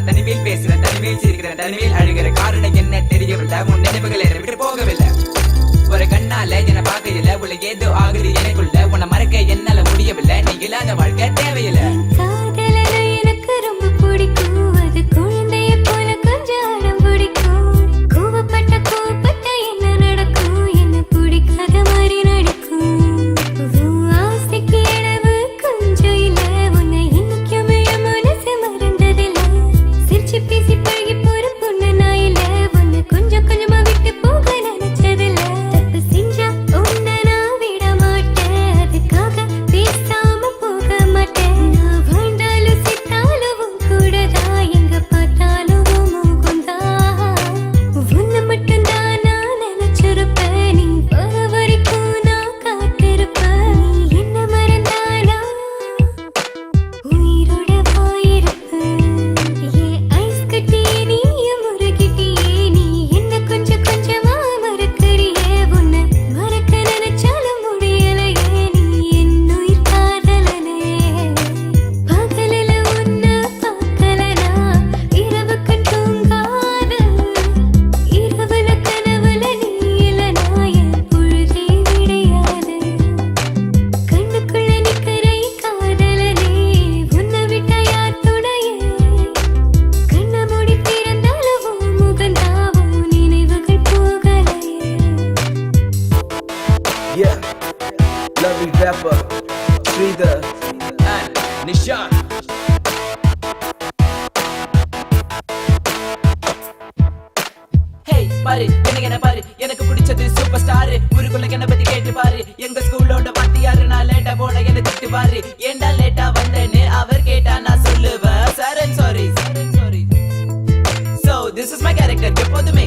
நான் தனிமையில் பேசுறேன், தனிமையில் சிரிக்கிறேன், தனிமையில் அழுகிற காரணம் என்ன தெரியவில்லை. உன் நினைவுகள் என்னை விட்டு போகவில்லை. ஒரு கண்ணால என்ன பார்க்கல, உள்ள ஏதோ ஆகுது எனக்குள்ள. உன்னை மறக்க என்னால முடியவில்லை. நீ இல்லாத வாழ்க்கை தேவையில்லை. எனக்கு ரொம்ப பிடிக்கும், அது குழந்தைய போல கொஞ்சம் அடம் பிடிக்கும். கோவப்பட்ட கோவப்பட்ட என்ன நடக்கும், என்ன பிடிக்காத மாதிரி நடிக்கும். ஆசைக்கு அளவு கொஞ்சம் இல்ல, உன்னை இன்னைக்குமே என் மனசு மறந்ததில்லை. சிரிச்சு பேசி பழகி போற பொண்ணு நான் இல்ல, உன்னை கொஞ்சம் கொஞ்சமா விட்டு போக நினைச்சதில்லை. தப்பு செஞ்சா உன்னை நான் விட மாட்டேன், அதுக்காக பேசாம போக மாட்டேன். நான் வாழ்ந்தாலும் செத்தாலும் உன் கூடதான், எங்க பார்த்தாலும் உன் முகம்தான். உன்னை மட்டும்தான் நான் நினைச்சிருப்பேன், நீ வர வரைக்கும் நான் காத்திருப்பேன். நீ என்ன மறந்தானா உயிரோட போயிருப்பேன். ஏன் ஐஸ் கட்டியே நீயும் முருகிட்டியே, நீ என்ன கொஞ்சம் கொஞ்சமா மறக்கறியே. உன்னை மறக்க நினைச்சாலும் முடியலையே, நீ என் உயிர் காதலனே. பகலில உன்னை பார்க்கலனா இரவுக்கு தூங்காத, இரவுல கனவுல நீ இல்லனா என் பொழுதே விடையாது. கண்ணுக்குள்ள நிக்கிற காதலனே, உன்னை விட்டா யார் துணையே. கண்ண மூடி திறந்தாலும் உன் முகந்தாவும் நினைவுகள் போகலையே. Yeah, lovely rapper, Sridhar and Nishan. Hey, பாரு என்ன பாரு, எனக்கு பிடிச்சது சூப்பர் ஸ்டார். ஊருக்குள்ள என்ன பத்தி கேட்டு பாரு, எங்க ஸ்கூலோட வாத்தியாரு நான் லேட்டா போன என்ன திட்டு பாரு. ஏண்டா லேட்டா வந்தேன்னு அவர் கேட்டா நான் சொல்லுவேன், sir I'm sorry. So this is my character எப்போதுமே